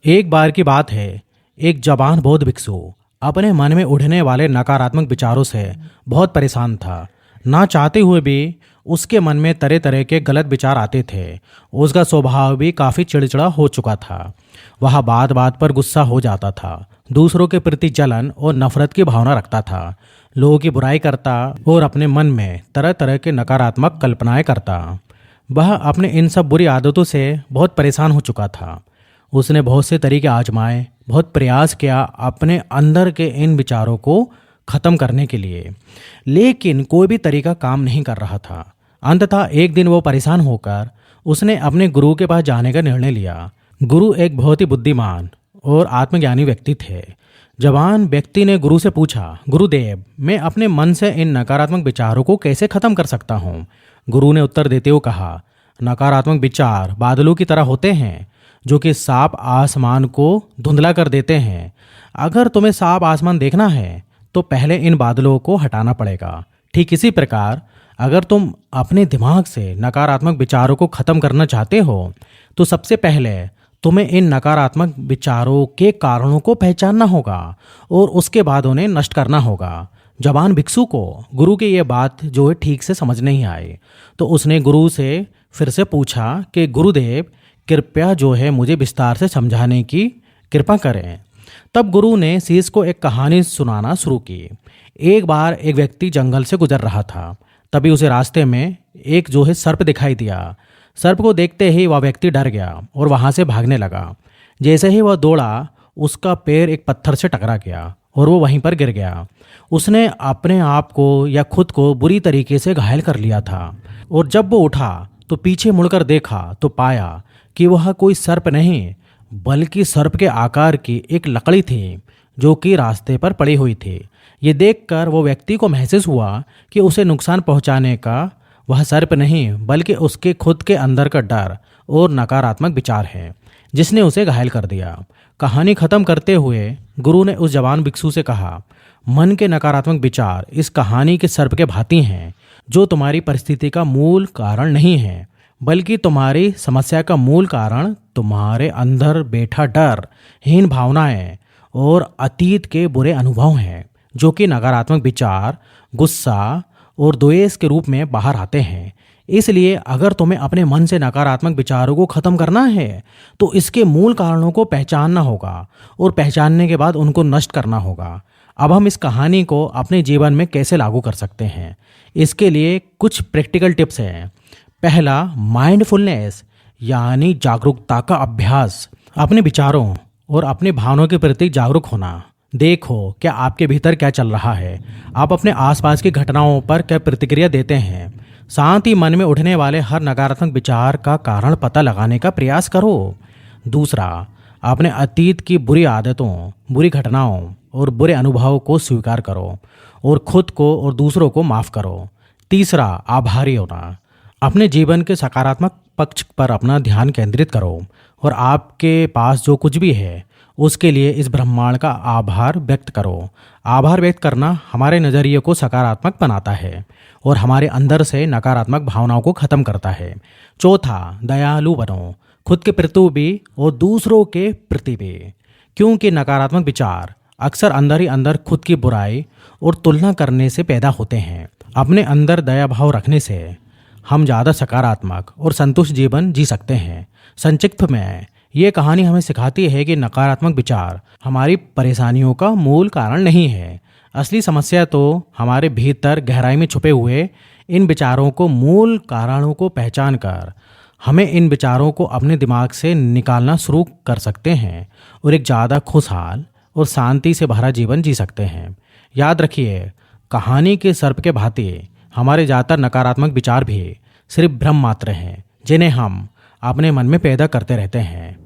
एक बार की बात है। एक जवान बौद्ध भिक्षु अपने मन में उठने वाले नकारात्मक विचारों से बहुत परेशान था। ना चाहते हुए भी उसके मन में तरह तरह के गलत विचार आते थे। उसका स्वभाव भी काफ़ी चिड़चिड़ा हो चुका था। वह बात बात पर गुस्सा हो जाता था, दूसरों के प्रति जलन और नफरत की भावना रखता था, लोगों की बुराई करता और अपने मन में तरह तरह के नकारात्मक कल्पनाएं करता। वह अपने इन सब बुरी आदतों से बहुत परेशान हो चुका था। उसने बहुत से तरीके आजमाए, बहुत प्रयास किया अपने अंदर के इन विचारों को खत्म करने के लिए, लेकिन कोई भी तरीका काम नहीं कर रहा था। अंततः एक दिन वो परेशान होकर उसने अपने गुरु के पास जाने का निर्णय लिया। गुरु एक बहुत ही बुद्धिमान और आत्मज्ञानी व्यक्ति थे। जवान व्यक्ति ने गुरु से पूछा, गुरुदेव, मैं अपने मन से इन नकारात्मक विचारों को कैसे खत्म कर सकता हूँ? गुरु ने उत्तर देते हुए कहा, नकारात्मक विचार बादलों की तरह होते हैं जो कि साफ आसमान को धुंधला कर देते हैं। अगर तुम्हें साफ आसमान देखना है तो पहले इन बादलों को हटाना पड़ेगा। ठीक इसी प्रकार अगर तुम अपने दिमाग से नकारात्मक विचारों को खत्म करना चाहते हो तो सबसे पहले तुम्हें इन नकारात्मक विचारों के कारणों को पहचानना होगा और उसके बाद उन्हें नष्ट करना होगा। जवान भिक्षु को गुरु की यह बात जो है ठीक से समझ नहीं आई, तो उसने गुरु से फिर से पूछा कि गुरुदेव, कृपया जो है मुझे विस्तार से समझाने की कृपा करें। तब गुरु ने शीश को एक कहानी सुनाना शुरू की। एक बार एक व्यक्ति जंगल से गुजर रहा था। तभी उसे रास्ते में एक जो है सर्प दिखाई दिया। सर्प को देखते ही वह व्यक्ति डर गया और वहां से भागने लगा। जैसे ही वह दौड़ा, उसका पैर एक पत्थर से टकरा गया और वो वहीं पर गिर गया। उसने अपने आप को या खुद को बुरी तरीके से घायल कर लिया था और जब वो उठा तो पीछे मुड़कर देखा तो पाया कि वह कोई सर्प नहीं बल्कि सर्प के आकार की एक लकड़ी थी जो कि रास्ते पर पड़ी हुई थी। ये देखकर वो व्यक्ति को महसूस हुआ कि उसे नुकसान पहुंचाने का वह सर्प नहीं बल्कि उसके खुद के अंदर का डर और नकारात्मक विचार है जिसने उसे घायल कर दिया। कहानी खत्म करते हुए गुरु ने उस जवान भिक्षु से कहा, मन के नकारात्मक विचार इस कहानी के सर्प के भांति हैं जो तुम्हारी परिस्थिति का मूल कारण नहीं है बल्कि तुम्हारी समस्या का मूल कारण तुम्हारे अंदर बैठा डर, हीन भावनाएं और अतीत के बुरे अनुभव हैं जो कि नकारात्मक विचार, गुस्सा और द्वेष के रूप में बाहर आते हैं। इसलिए अगर तुम्हें अपने मन से नकारात्मक विचारों को खत्म करना है तो इसके मूल कारणों को पहचानना होगा और पहचानने के बाद उनको नष्ट करना होगा। अब हम इस कहानी को अपने जीवन में कैसे लागू कर सकते हैं, इसके लिए कुछ प्रैक्टिकल टिप्स हैं। पहला, माइंडफुलनेस यानी जागरूकता का अभ्यास। अपने विचारों और अपने भावनाओं के प्रति जागरूक होना। देखो क्या आपके भीतर क्या चल रहा है, आप अपने आसपास की घटनाओं पर क्या प्रतिक्रिया देते हैं। साथ ही मन में उठने वाले हर नकारात्मक विचार का कारण पता लगाने का प्रयास करो। दूसरा, अपने अतीत की बुरी आदतों, बुरी घटनाओं और बुरे अनुभवों को स्वीकार करो और खुद को और दूसरों को माफ़ करो। तीसरा, आभारी होना। अपने जीवन के सकारात्मक पक्ष पर अपना ध्यान केंद्रित करो और आपके पास जो कुछ भी है उसके लिए इस ब्रह्मांड का आभार व्यक्त करो। आभार व्यक्त करना हमारे नज़रिए को सकारात्मक बनाता है और हमारे अंदर से नकारात्मक भावनाओं को खत्म करता है। चौथा, दयालु बनो, खुद के प्रति भी और दूसरों के प्रति भी, क्योंकि नकारात्मक विचार अक्सर अंदर ही अंदर खुद की बुराई और तुलना करने से पैदा होते हैं। अपने अंदर दया भाव रखने से हम ज़्यादा सकारात्मक और संतुष्ट जीवन जी सकते हैं। संक्षिप्त में ये कहानी हमें सिखाती है कि नकारात्मक विचार हमारी परेशानियों का मूल कारण नहीं है। असली समस्या तो हमारे भीतर गहराई में छुपे हुए इन विचारों को मूल कारणों को पहचान कर हमें इन विचारों को अपने दिमाग से निकालना शुरू कर सकते हैं और एक ज़्यादा खुशहाल और शांति से भरा जीवन जी सकते हैं। याद रखिए, कहानी के सर्प के भांति हमारे ज़्यादातर नकारात्मक विचार भी सिर्फ भ्रम मात्र हैं जिन्हें हम अपने मन में पैदा करते रहते हैं।